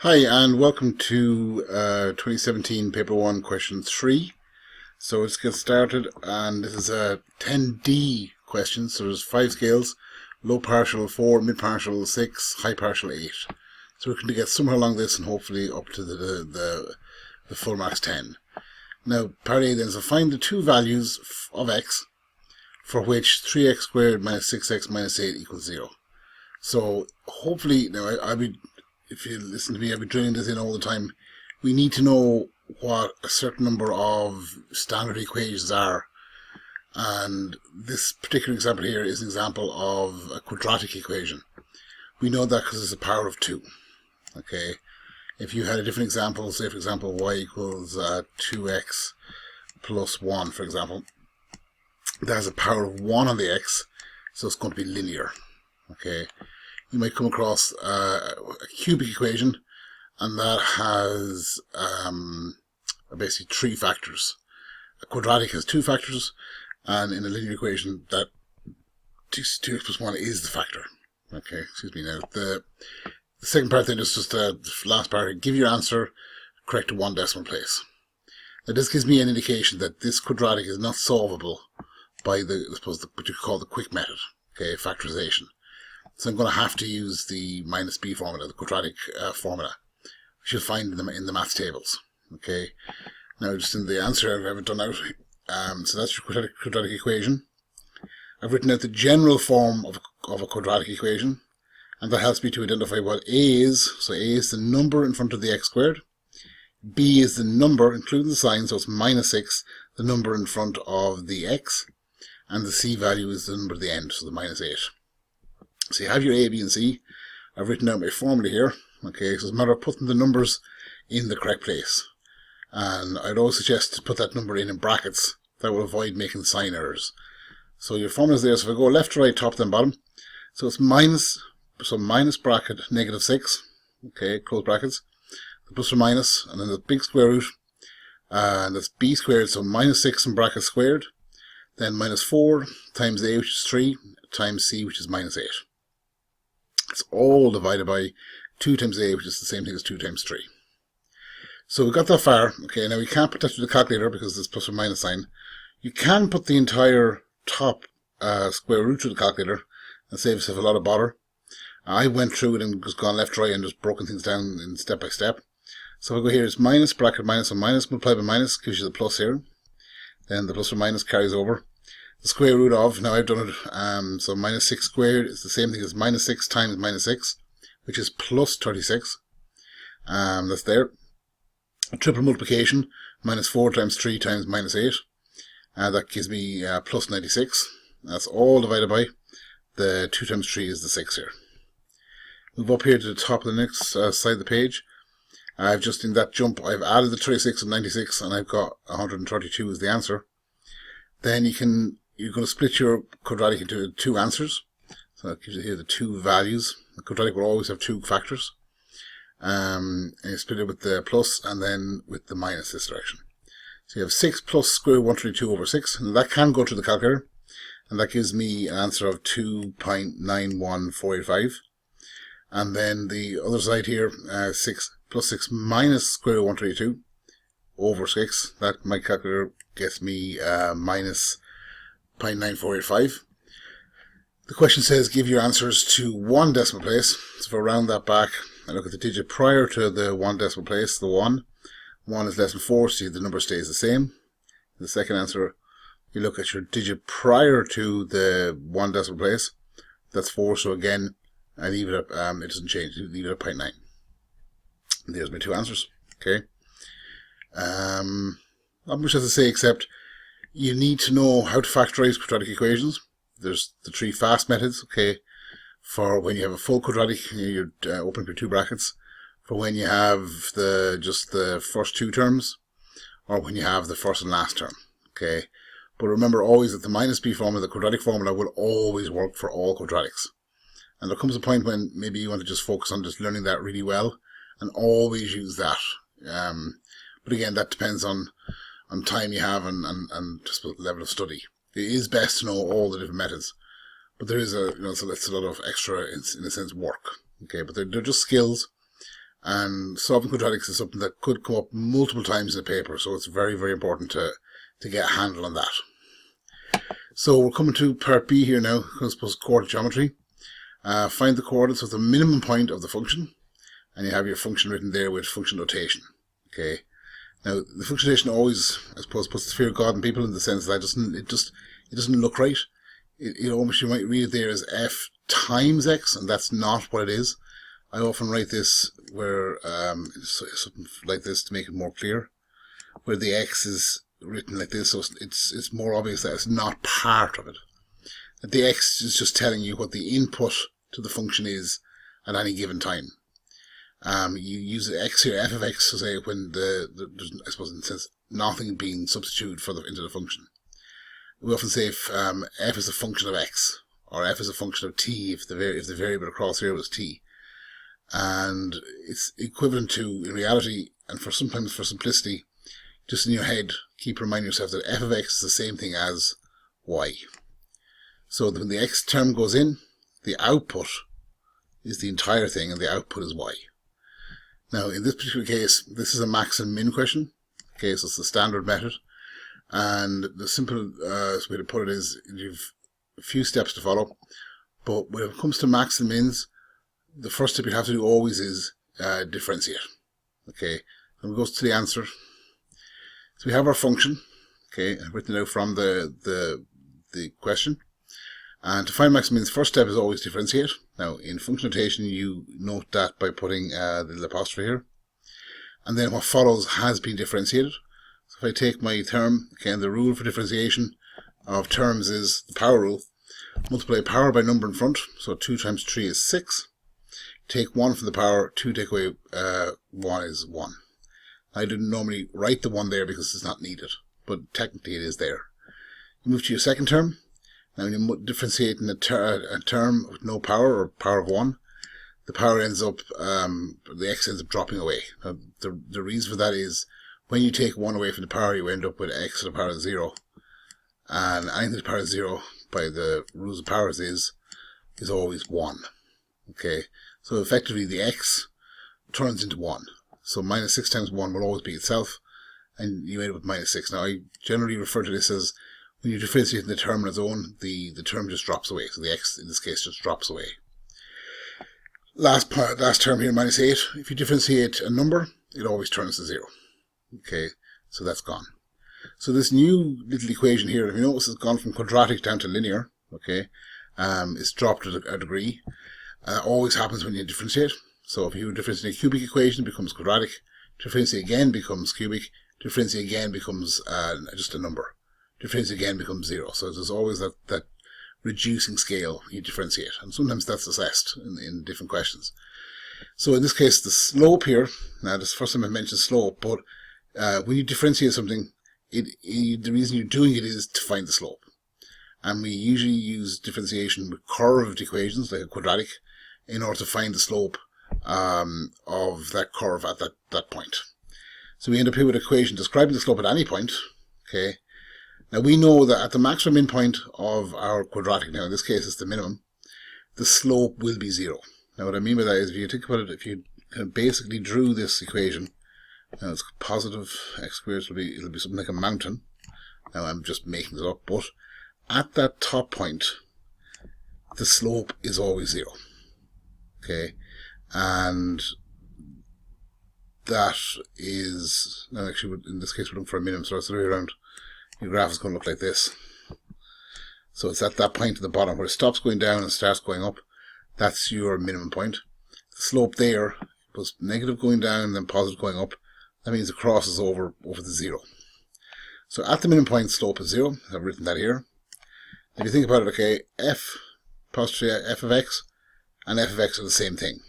Hi, and welcome to 2017 Paper 1 Question 3. So let's get started, and this is a 10D question, so there's 5 scales: low partial 4, mid partial 6, high partial 8. So we're going to get somewhere along this and hopefully up to the full marks 10. Now, part A then is to find the two values of x for which 3x squared minus 6x minus 8 equals 0. So hopefully, now if you listen to me, I'll be drilling this in all the time. We need to know what a certain number of standard equations are. And this particular example here is an example of a quadratic equation. We know that because it's a power of 2. Okay. If you had a different example, say for example y equals 2x plus 1, for example, that has a power of 1 on the x, so it's going to be linear. Okay. You might come across a cubic equation, and that has basically 3 factors. A quadratic has 2 factors, and in a linear equation, that 2x plus 1 is the factor. Okay, excuse me now. The second part then is just the last part. Give your answer correct to 1 decimal place. Now this gives me an indication that this quadratic is not solvable by what you call the quick method, okay, factorization. So I'm going to have to use the minus b formula, the quadratic formula, which you'll find in the maths tables. Okay. Now, just in the answer I haven't done out. So that's your quadratic equation. I've written out the general form of a quadratic equation, and that helps me to identify what a is. So a is the number in front of the x squared. B is the number, including the sign, so it's minus 6, the number in front of the x, and the c value is the number at the end, so the minus 8. So you have your A, B, and C. I've written out my formula here. Okay, so it's a matter of putting the numbers in the correct place. And I'd always suggest to put that number in brackets. That will avoid making sign errors. So your formula is there. So if I go left to right, top then bottom. So it's minus bracket negative 6. Okay, close brackets. The plus or minus, and then the big square root. And that's b squared, so minus 6 in bracket squared. Then minus 4 times A, which is 3, times C, which is minus 8. It's all divided by 2 times a, which is the same thing as 2 times 3. So we got that far. Okay, now we can't put that to the calculator because there's plus or minus sign. You can put the entire top square root to the calculator and save yourself a lot of bother. I went through it and just gone left, right, and just broken things down in step by step. So if I go here, it's minus, bracket, minus, and minus, multiplied by minus, gives you the plus here. Then the plus or minus carries over. The square root of, now I've done it, so minus 6 squared is the same thing as minus 6 times minus 6, which is plus 36. That's there. A triple multiplication, minus 4 times 3 times minus 8. That gives me plus 96. That's all divided by the 2 times 3 is the 6 here. Move up here to the top of the next side of the page. I've just, in that jump, I've added the 36 and 96, and I've got 132 as the answer. Then you're going to split your quadratic into 2 answers. So that gives you here the 2 values. The quadratic will always have 2 factors. And you split it with the plus and then with the minus this direction. So you have 6 plus square root 132 over 6. And that can go to the calculator. And that gives me an answer of 2.91485. And then the other side here, 6 plus 6 minus square root 132 over 6. That, my calculator gets me minus 0.9485. The question says give your answers to 1 decimal place. So if I round that back, I look at the digit prior to the 1 decimal place, the 1. 1 is less than 4, so the number stays the same. The second answer, you look at your digit prior to the 1 decimal place. That's 4, so again, I leave it at, it doesn't change, you leave it at 0.9. And there's my 2 answers. Okay. Not much else to say except you need to know how to factorize quadratic equations. There's the 3 fast methods, okay, for when you have a full quadratic, you open up your 2 brackets, for when you have just the first 2 terms, or when you have the first and last term, okay. But remember always that the minus b formula, the quadratic formula, will always work for all quadratics. And there comes a point when maybe you want to just focus on just learning that really well, and always use that. But again, that depends on time you have and just the level of study. It is best to know all the different methods, but there is so that's a lot of extra, in a sense, work. Okay, but they're just skills, And solving quadratics is something that could come up multiple times in the paper, so it's very, very important to get a handle on that. So we're coming to part B here now, because it's coordinate geometry. Find the coordinates of the minimum point of the function, and you have your function written there with function notation. Okay. Now the function notation always, I suppose, puts the fear of God in people, in the sense that it doesn't look right. Almost, you might read it there as f times x, and that's not what it is. I often write this where something like this to make it more clear, where the x is written like this, so it's more obvious that it's not part of it. That the x is just telling you what the input to the function is at any given time. You use the x here, f of x, to say when there's, I suppose, in a sense, nothing being substituted into the function. We often say if f is a function of x, or f is a function of t if the variable across here was t. And it's equivalent to, in reality, and sometimes for simplicity, just in your head, keep reminding yourself that f of x is the same thing as y. So when the x term goes in, the output is the entire thing, and the output is y. Now, in this particular case, this is a max and min question. Okay, so it's the standard method. And the simple way to put it is, you've a few steps to follow. But when it comes to max and mins, the first step you have to do always is differentiate. Okay, and it goes to the answer. So we have our function. Okay, I've written it out from the question. And to find max and mins, first step is always differentiate. Now, in function notation, you note that by putting the little apostrophe here. And then what follows has been differentiated. So if I take my term, again, the rule for differentiation of terms is the power rule. Multiply power by number in front. So 2 times 3 is 6. Take 1 from the power, 2 take away 1 is 1. I didn't normally write the 1 there because it's not needed, but technically it is there. You move to your second term. Now when you differentiate in a term with no power, or power of 1, the power ends up, the x ends up dropping away. Now, the reason for that is, when you take 1 away from the power, you end up with x to the power of 0. And anything to the power of 0, by the rules of powers, is always 1. Okay, so effectively the x turns into 1. So minus 6 times 1 will always be itself, and you end up with minus 6. Now I generally refer to this as, when you differentiate the term on its own, the term just drops away. So the x, in this case, just drops away. Last term here, minus 8. If you differentiate a number, it always turns to 0. Okay, so that's gone. So this new little equation here, if you notice, it's gone from quadratic down to linear. Okay, it's dropped a degree. Always happens when you differentiate. So if you differentiate a cubic equation, it becomes quadratic. Differentiate again becomes cubic. Differentiate again becomes just a number. Differentiate again becomes 0. So there's always that reducing scale you differentiate. And sometimes that's assessed in different questions. So in this case, the slope here, now this is the first time I mentioned slope, but when you differentiate something, the reason you're doing it is to find the slope. And we usually use differentiation with curved equations, like a quadratic, in order to find the slope of that curve at that point. So we end up here with an equation describing the slope at any point. Okay. Now we know that at the maximum min point of our quadratic, now in this case it's the minimum, the slope will be 0. Now what I mean by that is, if you think about it, if you basically drew this equation, now it's positive x squared, it'll be something like a mountain. Now I'm just making it up, but at that top point, the slope is always 0. Okay, and that is, now actually in this case we're looking for a minimum, so it's the way around. Your graph is going to look like this. So it's at that point at the bottom where it stops going down and starts going up. That's your minimum point. The slope there was negative going down, then positive going up. That means it crosses over the 0. So at the minimum point, slope is 0. I've written that here. If you think about it, okay, f of x and f of x are the same thing.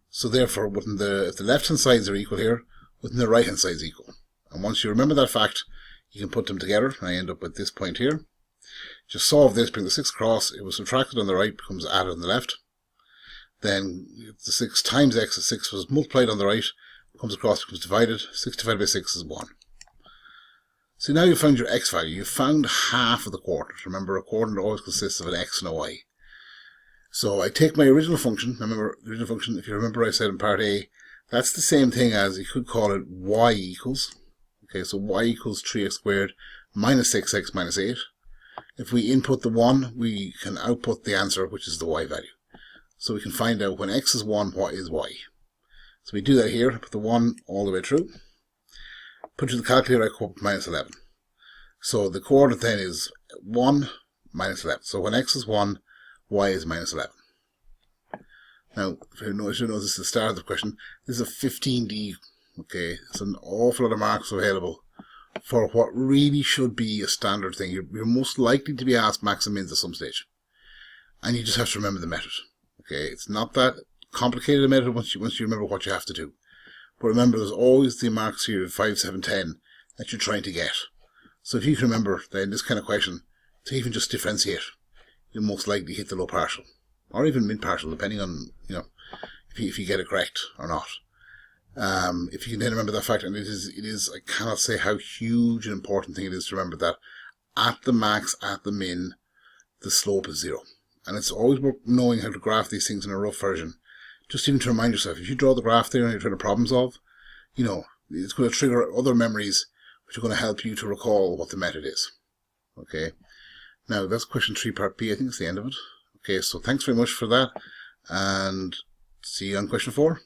So therefore, if the left-hand sides are equal here, wouldn't the right-hand sides equal? And once you remember that fact, you can put them together, and I end up with this point here. Just solve this, bring the 6 across, it was subtracted on the right, becomes added on the left. Then the 6 times x, the 6 was multiplied on the right, comes across, becomes divided. 6 divided by 6 is 1. So now you've found your x value. You've found half of the quadrant. Remember, a quadrant always consists of an x and a y. So I take my original function. Remember, the original function, if you remember I said in part A, That's the same thing as, you could call it y equals. Okay, so y equals 3x squared minus 6x minus 8. If we input the 1, we can output the answer, which is the y value. So we can find out when x is 1, what is y. So we do that here, put the 1 all the way through. Put it to the calculator, I come up with minus 11. So the coordinate then is 1 minus 11. So when x is 1, y is minus 11. Now, if you notice this is the start of the question, this is a 15D. Okay, it's an awful lot of marks available for what really should be a standard thing. You're most likely to be asked max and mins at some stage. And you just have to remember the method. Okay, it's not that complicated a method once you remember what you have to do. But remember, there's always the marks here of 5, 7, 10 that you're trying to get. So if you can remember that in this kind of question, to even just differentiate, you'll most likely hit the low partial. Or even mid partial, depending on, if you get it correct or not. If you can then remember that fact, and it is, I cannot say how huge an important thing it is to remember that at the max, at the min, the slope is 0. And it's always worth knowing how to graph these things in a rough version. Just even to remind yourself, if you draw the graph there and you're trying to problem solve, it's going to trigger other memories which are going to help you to recall what the method is. Okay. Now, that's question 3 part B. I think it's the end of it. Okay, so thanks very much for that, and see you on question 4.